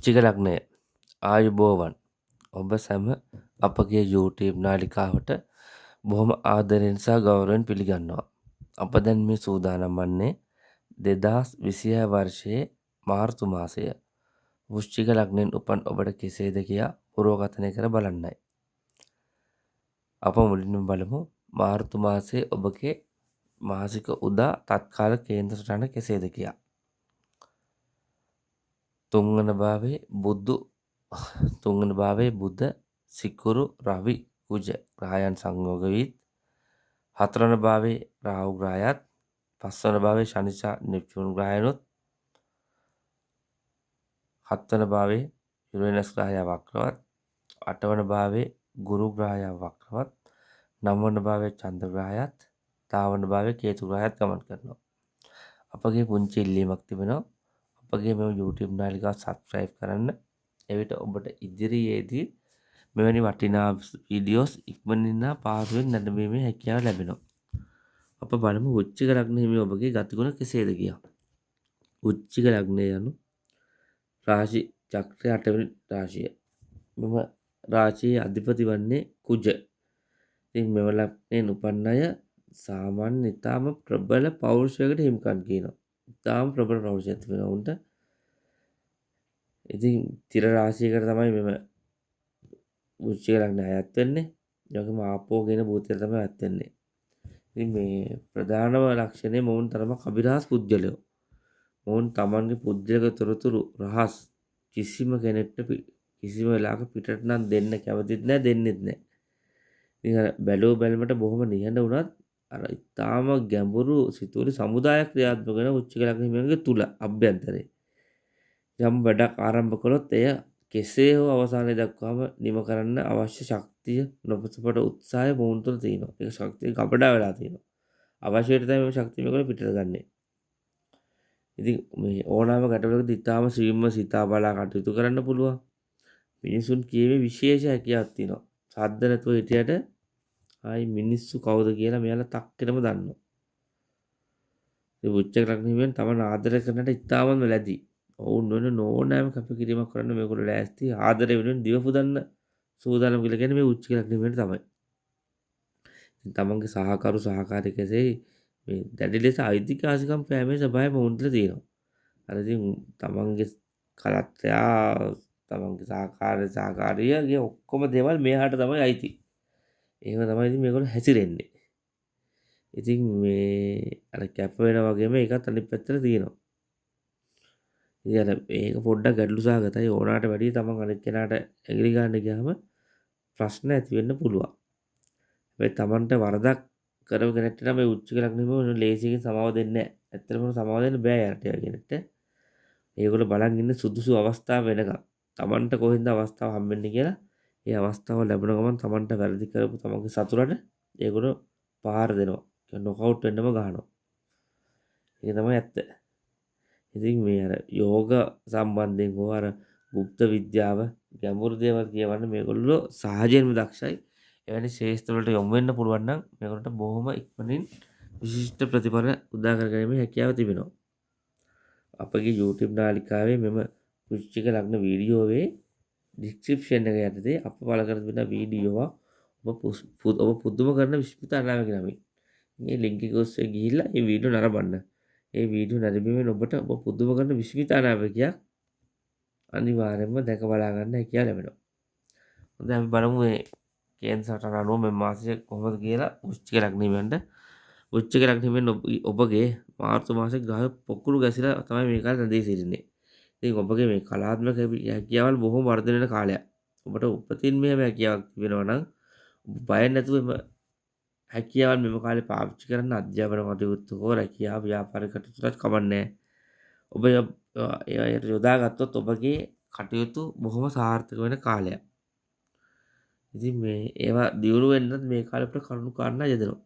වෘශ්චික ලග්නය ආයුබෝවන් ඔබ සැම අපගේ YouTube නාලිකාවට බොහොම ආදරයෙන් සහ ගෞරවයෙන් පිළිගන්නවා. අප දැන් මේ සූදානම් වන්නේ 2026 වර්ෂයේ මාර්තු මාසය වෘශ්චික ලග්නයෙන් උපන් ඔබට කෙසේද කියා පුරෝගතනය කර බලන්නයි. අප මුලින්ම බලමු මාර්තු මාසයේ ඔබගේ මාසික උදා තත්කාල කේන්ද්‍ර සටහන කෙසේද කියා. තුන්වන භාවයේ බුධ සිකුරු රවි කුජ ග්‍රහයන් සංයෝග වී හතරවන භාවයේ රාහු ග්‍රහයත් පස්වන භාවයේ ශනි සහ නෙප්චූන් ග්‍රහයනුත් හත්වන භාවයේ යුරේනස් ග්‍රහය වක්‍රවත් අටවන භාවයේ ගුරු ග්‍රහය වක්‍රවත් නවවන භාවයේ චන්ද්‍ර ග්‍රහයත් දහවන භාවයේ කේතු ග්‍රහයත් ගමන් කරනවා. අපගේ පුංචි ඉල්ලීමක් තිබෙනවා. අපගේ මෙම YouTube නාලිකාව සබ්ස්ක්‍රයිබ් කරන්න. එවිට ඔබට ඉදිරියේදී මෙවැනි වටිනා වීඩියෝස් ඉක්මනින් පහසුවෙන් නැරඹීමේ හැකියාව ලැබෙනවා. අප බලමු වෘශ්චික ලග්න හිමි ඔබගේ ගතිගුණ කෙසේද කියා. වෘශ්චික ලග්නය යනු රාශි චක්‍රයේ 8 වෙනි රාශිය. මෙම රාශියේ අධිපති වන්නේ කුජ. ඉතින් මෙම ලග්නයෙන් උපන් අය සාමාන්‍ය ඉතාම ප්‍රබල පෞරුෂයකට හිමිකම් කියනවා. ඉතාම ප්‍රබල පෞරුෂයක් තිබෙනවා උන්ට. ඉතින් තිර රාශියකට තමයි මෙම වෘශ්චික ලග්නය අයත් වෙන්නේ. ඒ වගේම ආපෝ කියන භූතයට තමයි අයත් වෙන්නේ. ඉතින් මේ ප්‍රධානම ලක්ෂණය මොවුන් තරමක් අභිරහස් පුද්ගලයෝ. මොවුන් තමන්ගේ පුද්ගලික තොරතුරු රහස් කිසිම කෙනෙක්ට කිසිම වෙලාවක පිටට නම් දෙන්න කැමතිත් නැහැ, දෙන්නෙත් නැහැ. ඉතින් අර බැලුමට බොහොම නිහඬ වුණත් අර ඉතාම ගැඹුරු සිතුවිලි සමුදායක් ක්‍රියාත්මක වෙන වෘශ්චික ලග්න හිමියන්ගේ තුල අභ්‍යන්තරේ යම් වැඩක් ආරම්භ කළොත් එය කෙසේ හෝ අවසානය දක්වාම නිම කරන්න අවශ්‍ය ශක්තිය නොපසපට උත්සාහය මොවුන් තුළ තියෙනවා. ඒක ශක්තිය ගබඩා වෙලා තියෙනවා. අවශ්‍ය වෙලට තමයි මේ ශක්තිය මේගොල්ලෝ පිටට ගන්නෙ. ඉතින් මේ ඕනෑම ගැටලුවකදී ඉතාම ශ්‍රීම සිතා බලා කටයුතු කරන්න පුළුවන්. මිනිසුන් කියවේ විශේෂ හැකියාවක් තියෙනවා. සද්ද නැතුව හිටියට ආයි මිනිස්සු කවුද කියලා මෙයාලා තක්කෙනම දන්නවා. ඒ වෘශ්චික ලග්න හිමියන් තමන් ආදරය කරන්නට ඉතාමත්ම ලැබි. ඔවුන් වෙන ඕනෑම කැපකිරීමක් කරන්න මේගොල්ලෝ ලෑස්ති. ආදරය වෙනුවෙන් දිව පුදන්න සූදානම් කියලා කියන්නේ මේ වෘශ්චික ලග්න හිමියන් තමයි. ඉතින් තමන්ගේ සහකරු සහකාරිකසේ මේ දැඩි ලෙස අයිතිවාසිකම් පෑමේ ස්වභාවය මොවුන් තුළ තියෙනවා. අර ඉතින් තමන්ගේ කලත්‍රයා තමන්ගේ සහකාරියගේ ඔක්කොම දේවල් මෙයාට තමයි අයිති. එහෙම තමයි ඉතින් මේගොල්ලෝ හැසිරෙන්නේ. ඉතින් මේ අර කැප වෙනා වගේම ඒකත් අනිත් පැත්තට තියෙනවා. ඉතින් අර මේක පොඩ්ඩක් ගැටලු සහගතයි. ඕනාට වැඩිය තමන් අනිත් කෙනාට ඇඟිලි ගන්න ගියාම ප්‍රශ්න ඇති වෙන්න පුළුවන්. හැබැයි තමන්ට වරදක් කරපු කෙනෙක්ට නම් මේ වෘශ්චික ලග්න හිමියෝ ලේසියෙන් සමාව දෙන්නේ නැහැ. ඇත්තටම සමාව දෙන්න බෑ යාට කෙනෙක්ට. ඒගොල්ලෝ බලන් ඉන්න සුදුසු අවස්ථාව වෙනකම්. තමන්ට කොහෙන්ද අවස්ථාව හම්බෙන්නේ කියලා ඒ අවස්ථාව ලැබුණ ගමන් තමන්ට වැරදි කරපු තමන්ගේ සතුරට ඒගොල්ලෝ පහර දෙනවා. නොකවුට් වෙන්නම ගහනවා. ඒක තමයි ඇත්ත. ඉතින් මේ අර යෝග සම්බන්ධයෙන් හෝ අර গুপ্ত විද්‍යාව ගැඹුරු දේවල් කියවන්න මේගොල්ලෝ සහජයෙන්ම දක්ෂයි. එවැනි ශේෂ්ත්‍ර වලට යොමු වෙන්න පුළුවන් නම් මේගොල්ලන්ට බොහොම ඉක්මනින් විශිෂ්ට ප්‍රතිඵල උදා කරගැනීමේ හැකියාව තිබෙනවා. අපගේ YouTube නාලිකාවේ මෙම වෘශ්චික ලග්න වීඩියෝවේ ඩිස්ක්‍රිප්ෂන් එක යටතේ අප පළ කර තිබෙන වීඩියෝව ඔබ පුදුම කරන විස්මිත අනාවක නමින් මේ ලින්ක් එක ඔස්සේ ගිහිල්ලා මේ වීඩියෝ නරඹන්න. ඒ වීඩියෝ නැරඹීමෙන් ඔබට ඔබ පුදුම කරන විස්මිත අනාවකයක් අනිවාර්යයෙන්ම දැක බලා ගන්න හැකියාව ලැබෙනවා. හොඳයි අපි බලමු මේ කේන්ද්‍ර සටහන අනුව මේ මාසය කොහොමද කියලා වෘශ්චික ලග්න හිමියන්ට. වෘශ්චික ලග්න හිමියන් ඔබගේ මාර්තු මාසයේ ග්‍රහ පොකුරු ගැසිලා තමයි මේ කාලේ රැඳී සිටින්නේ. ඉතින් ඔබගේ මේ කලාත්මක හැකියාවල් බොහොම වර්ධනය වෙන කාලයක්. ඔබට උපතින් මේ හැකියාවක් තිබෙනවා නම් ඔබ බය නැතුව මේ හැකියාවන් මෙම කාලේ පාවිච්චි කරන්න අධ්‍යාපන කටයුතු හෝ රැකියාව ව්‍යාපාර කටයුතුට කමන්නේ. ඔබ ඒයට යොදාගත්තොත් ඔබගේ කටයුතු බොහොම සාර්ථක වෙන කාලයක්. ඉතින් මේ ඒවා දියුණු වෙන්නත් මේ කාලේ අපිට කරුණු කාරණා යෙදෙනවා.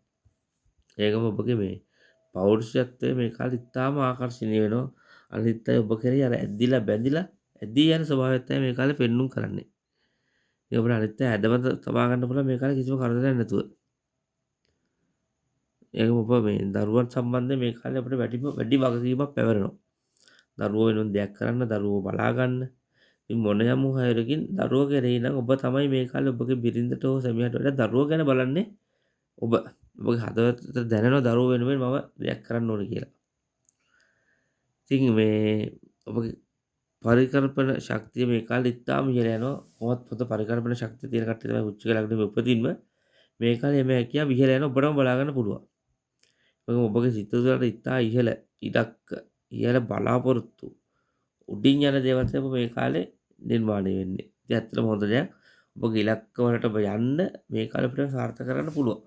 ඒකම ඔබගේ මේ පෞරුෂත්වය මේ කාලේ ඉතාම ආකර්ෂණීය වෙනවා. අනිත් අය ඔබ කෙරෙහි අර ඇද්දිලා බැඳිලා ඇදී යන ස්වභාවයත් තමයි මේ කාලේ පෙන්눔 කරන්නේ. ඉතින් ඔබට අනිත් අය ඇදමත තබා ගන්න පුළුවන් මේ කාලේ කිසිම කරදරයක් නැතුව. ඒකම ඔබ මේ දරුවන් සම්බන්ධයෙන් මේ කාලේ අපිට වැඩි වගකීමක් පැවරෙනවා. දරුවෝ වෙනුවෙන් දෙයක් කරන්න, දරුවෝ බලා ගන්න. ඉතින් මොන යම් හයුරකින් දරුවෝ කෙරෙහි නම් ඔබ තමයි මේ කාලේ ඔබගේ බිරිඳට හෝ සැමියාට වඩා දරුවෝ ගැන බලන්නේ ඔබ. ඔබගේ හදවතට දැනෙනවා දරුවෝ වෙනුවෙන් මම දෙයක් කරන්න ඕනේ කියලා. ඉතින් මේ ඔබගේ පරිකල්පන ශක්තිය මේ කාලේ ඉතාම ඉහළ යනවා. කොහොමත් පොත පරිකල්පන ශක්තිය තියෙන කට්ටිය තමයි වෘශ්චික ලග්නෙ උපදින්න මේ කාලේ මේ හැකියාව ඉහළ යනවා ඔබටම බලා ගන්න පුළුවන්. මොකද ඔබගේ සිත තුළට ඉතා ඉහළ ඉලක්ක ඉහළ බලාපොරොත්තු උඩින් යන දේවල් තමයි මේ කාලේ නිර්මාණය වෙන්නේ. ඉතින් ඇත්තටම හොඳ දෙයක්. ඔබගේ ඉලක්ක වලට ඔබ යන්න මේ කාලේ අපිට සාර්ථක කරන්න පුළුවන්.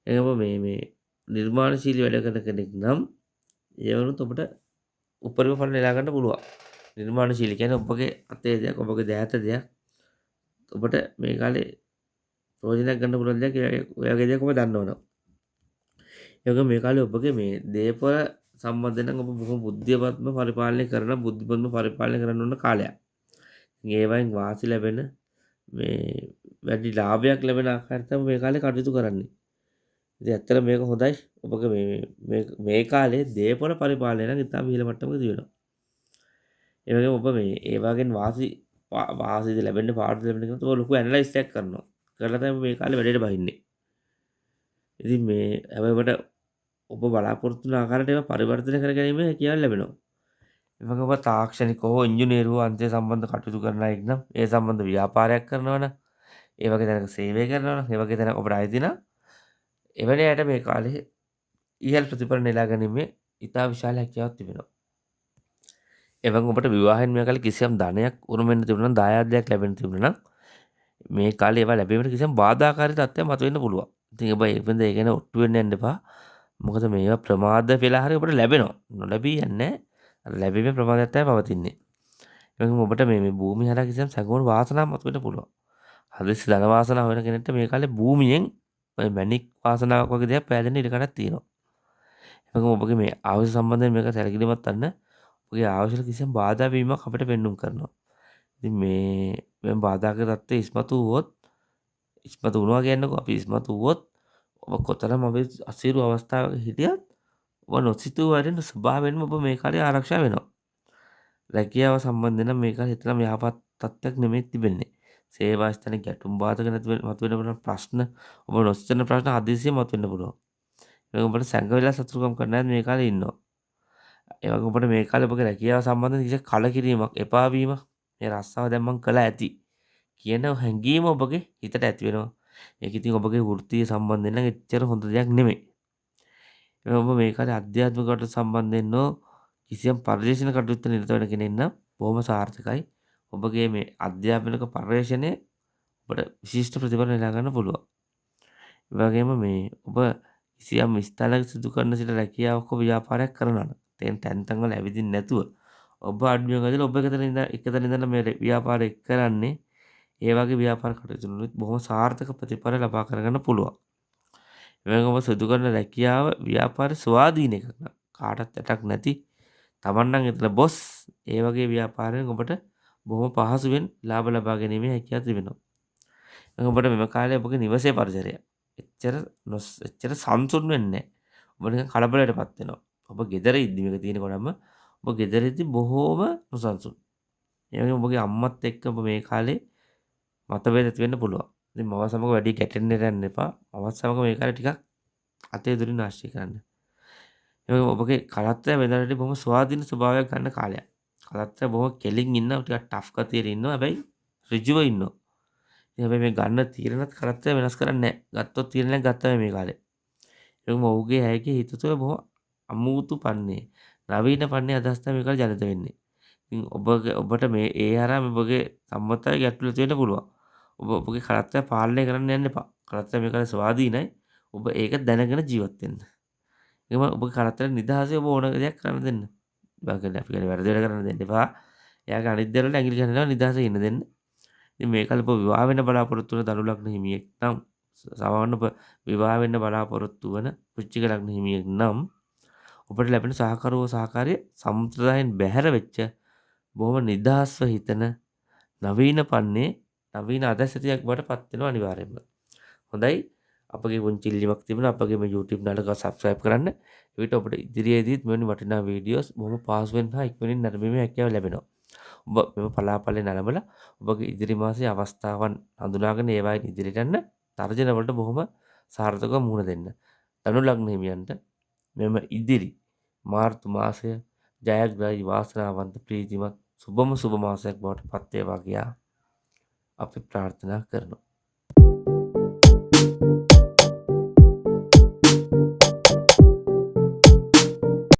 එහෙනම් ඔබ මේ නිර්මාණශීලී වැඩ කරන කෙනෙක් නම් ඒ වුණොත් ඔබට උපරිම ඵල නෙලා ගන්න පුළුවන්. නිර්මාණශීලී කියන්නේ ඔබගේ අතේ දෙයක්, ඔබගේ දෑත දෙයක් ඔබට මේ කාලේ ප්‍රයෝජනයක් ගන්න පුළුවන් දෙයක් ඔය වගේ දෙයක් ඔබ දන්නවනම්. ඒ වගේම මේ කාලේ ඔබගේ මේ දේපල සම්බන්ධයෙන් නම් ඔබ බොහොම බුද්ධිමත්ව පරිපාලනය කරන බුද්ධිමත්ව පරිපාලනය කරන්න ඕන කාලයක්. ඉතින් ඒ වයින් වාසි ලැබෙන මේ වැඩි ලාභයක් ලැබෙන ආකාරයට තමයි මේ කාලේ කටයුතු කරන්නේ. ඉතින් ඇත්තට මේක හොඳයි. ඔබගේ මේ කාලේ දේපල පරිපාලනය නම් ඉතාම ඉහළ මට්ටමක තියෙනවා. ඒ වගේම ඔබ මේ ඒ වගේන් වාසිද ලැබෙන්න පාඩු ලැබෙන්න කියනකොට ඔබ ලොකු ඇනලයිස් එකක් කරනවා. කරලා තමයි මේ කාලේ වැඩේට බහින්නේ. ඉතින් මේ හැබැයි ඔබට ඔබ බලාපොරොත්තු වන ආකාරයට ඒවා පරිවර්තනය කර ගැනීම හැකියාව ලැබෙනවා. ඒ වගේම ඔබ තාක්ෂණික හෝ ඉංජිනේරු හෝ අන්තය සම්බන්ධ කටයුතු කරන අයෙක් නම් ඒ සම්බන්ධ ව්‍යාපාරයක් කරනවා නම් ඒ වගේ තැනක සේවය කරනවා නම් ඒ වගේ තැනක ඔබට අයිති නම් එවැනි අයට මේ කාලේ ඉහළ ප්‍රතිඵල නෙලා ගැනීමේ ඉතා විශාල හැකියාවක් තිබෙනවා. ඒ වගේම ඔබට විවාහයෙන් මේ කාලේ කිසියම් ධනයක් උරුම වෙන්න තිබුණා නම් දායාදයක් ලැබෙන්න තිබුණා නම් මේ කාලේ ඒවා ලැබීමට කිසියම් බාධාකාරී තත්ත්වයක් මතුවෙන්න පුළුවන්. ඉතින් ඔබ ඒ ගැන ඔට්ටු වෙන්න යන්න එපා. මොකද මේවා ප්‍රමාද වෙලා හරි ඔබට ලැබෙනවා. නොලැබී යන්නේ අර ලැබීමේ ප්‍රමාදයක් තමයි පවතින්නේ. ඒ වගේම ඔබට මේ භූමිය හරහා කිසියම් සැඟවුණු වාසනාවක් මතුවෙන්න පුළුවන්. හදිසි ධන වාසනාව වෙන කෙනෙක්ට මේ කාලේ භූමියෙන් ඔය මැණික් වාසනාවක් වගේ දෙයක් පෑදෙන්න ඉඩ කඩක් තියෙනවා. ඒ වගේම ඔබගේ මේ ආයුෂ සම්බන්ධයෙන් මේක සැලකිලිමත් වන්න ඔබගේ ආයුෂවල කිසියම් බාධා වීමක් අපිට පෙන්눔 කරනවා. ඉතින් මේ බාධාක තත්ත්වය ඉස්මතු වුණා කියන්නකෝ අපි ඉස්මතු වුවොත් ඔබ කොතරම් අපි අසීරු අවස්ථාවක හිටියත් ඔබ නොසිතූ වරින් ස්වභාවයෙන්ම ඔබ මේ කාලේ ආරක්ෂා වෙනවා. රැකියාව සම්බන්ධයෙන් නම් මේ කාලේ හිතලම යහපත් තත්ත්වයක් නෙමෙයි තිබෙන්නේ. සේවා ස්ථානයේ ගැටුම් බාධක නැති මතුවෙන ප්‍රශ්න ඔබ නොසිතන ප්‍රශ්න හදිසියෙ මතුවෙන්න පුළුවන්. ඒක ඔබට සැඟවිලා සතුටුකම් කරන්න මේ කාලේ ඉන්නවා. ඒ වගේ ඔබට මේ කාලේ ඔබගේ රැකියාව සම්බන්ධයෙන් කිසි කලකිරීමක් එපා වීමක් මේ රස්සාව දැන් මං කළා ඇති කියන හැඟීම ඔබගේ හිතට ඇති වෙනවා. ඒක ඉතින් ඔබගේ වෘත්තීය සම්බන්ධයෙන් නම් එච්චර හොඳ දෙයක් නෙමෙයි. ඔබ මේ කාලේ අධ්‍යාත්මික කටයුතු සම්බන්ධයෙන් නෝ කිසියම් පරිශීලන කටයුත්ත නිරත වෙන කෙනෙක් නම් බොහොම සාර්ථකයි. ඔබගේ මේ අධ්‍යාපනික පරිශ්‍රණය ඔබට විශිෂ්ට ප්‍රතිඵල නෙලා ගන්න පුළුවන්. ඒ වගේම මේ ඔබ කිසියම් ස්ථානයක සිදු කරන සිට රැකියාවක් හෝ ව්‍යාපාරයක් කරනවා නම් තැන් වල ඇවිදින්න නැතුව ඔබ අඩුවෙන් ඇදලා ඔබ එකතන ඉඳලා මේ ව්‍යාපාරය කරන්නේ ඒ වගේ ව්‍යාපාර කටයුතු වලින් බොහොම සාර්ථක ප්‍රතිඵල ලබා කරගන්න පුළුවන්. ඒ වගේම ඔබ සිදු කරන රැකියාව ව්‍යාපාර ස්වාධීන එකක් නම් කාටවත් යටක් නැති තමන් නම් එතන බොස් ඒ වගේ ව්‍යාපාරයෙන් ඔබට බොහොම පහසුවෙන් ලාභ ලබා ගැනීමේ හැකියාව තිබෙනවා. ඔබට මෙම කාලේ ඔබගේ නිවසේ පරිසරය එච්චර සංසුන් වෙන්නේ නැහැ. ඔබ නිකන් කලබලයටපත් වෙනවා. ඔබ ගෙදර ඉද්දි මේක තියෙනකොටම ඔබ ගෙදර ඉද්දි බොහෝම නොසන්සුන්. ඒ වගේම ඔබගේ අම්මත් එක්ක ඔබ මේ කාලේ මතභේද ඇති වෙන්න පුළුවන්. ඉතින් මව සමග වැඩි ගැටෙන්න යන්න එපා. මවත් සමග මේ කාලේ ටිකක් අතේ දුරින් ආශ්‍රය කරන්න. ඒ වගේම ඔබගේ කලත්‍රය වෙනදාට බොහොම ස්වාධීන ස්වභාවයක් ගන්න කාලයක්. කලත්‍රය බොහොම කෙලින් ඉන්නවා ටිකක් ටෆ් ගතියේ ඉන්නවා. හැබැයි ඍජුව ඉන්නවා. ඉතින් හැබැයි මේ ගන්න තීරණත් කලත්‍රය වෙනස් කරන්නේ නැහැ. ගත්තොත් තීරණයක් ගත්තා මේ කාලේ. ඒ වගේම ඔහුගේ ඇයගේ හිත තුළ බොහොම අමුතු පන්නේ නවීන පන්නේ අදහස් තමයි මේ කාලේ ජනිත වෙන්නේ. ඉතින් ඔබට මේ ඒ හරහා ඔබගේ සම්මතය ගැටලු තියෙන්න පුළුවන්. ඔබගේ කලත්‍රය පාලනය කරන්න යන්න එපා. කලත්‍රය මේ කාලේ ස්වාධීනයි. ඔබ ඒක දැනගෙන ජීවත් වෙන්න. ඒකම ඔබගේ කලත්‍රය නිදහසේ ඔබ ඕන දෙයක් කරන්න දෙන්න. අපි කියන්නේ වැරදි වැඩ කරන්න දෙන්න එපා. එයාගේ අනිත් දේවල් ඇඟිලි ගහනවා නිදහසේ ඉන්න දෙන්න. ඉතින් මේ කාලේ ඔබ විවාහ වෙන්න බලාපොරොත්තු වෙන ධනු ලග්න හිමියෙක් නම් සමහරවිට ඔබ විවාහ වෙන්න බලාපොරොත්තු වන වෘශ්චික ලග්න හිමියෙක් නම් ඔබට ලැබෙන සහකාරිය සම්ප්‍රදායෙන් බැහැර වෙච්ච බොහොම නිදහස්ව හිතන නවීන පන්නේ නවීන අදහසක් බවට පත් වෙනවා අනිවාර්යයෙන්ම. හොඳයි. අපගේ පුංචි ඉල්ලීමක් තිබුණා අපගේ මේ YouTube නාටක subscribe කරන්න. ඒ විට ඔබට ඉදිරියේදීත් මෙවැනි වටිනා වීඩියෝස් බොහොම පහසුවෙන් හා ඉක්මනින් නැරඹීමේ හැකියාව ලැබෙනවා. ඔබ මෙම පලාපලය නරඹලා ඔබගේ ඉදිරි මාසයේ අවස්ථාවන් හඳුනාගෙන ඒවායින් ඉදිරියට යන්න තර්ජන වලට බොහොම සාර්ථකව මුහුණ දෙන්න. ධනු ලග්න හිමියන්ට මෙම ඉදිරි මාර්තු මාසය ජයග්‍රාහී වාසනාවන්ත ප්‍රීතිමත් සුබම සුබ මාසයක් බවට පත් වේවා කියා අපි ප්‍රාර්ථනා කරනවා.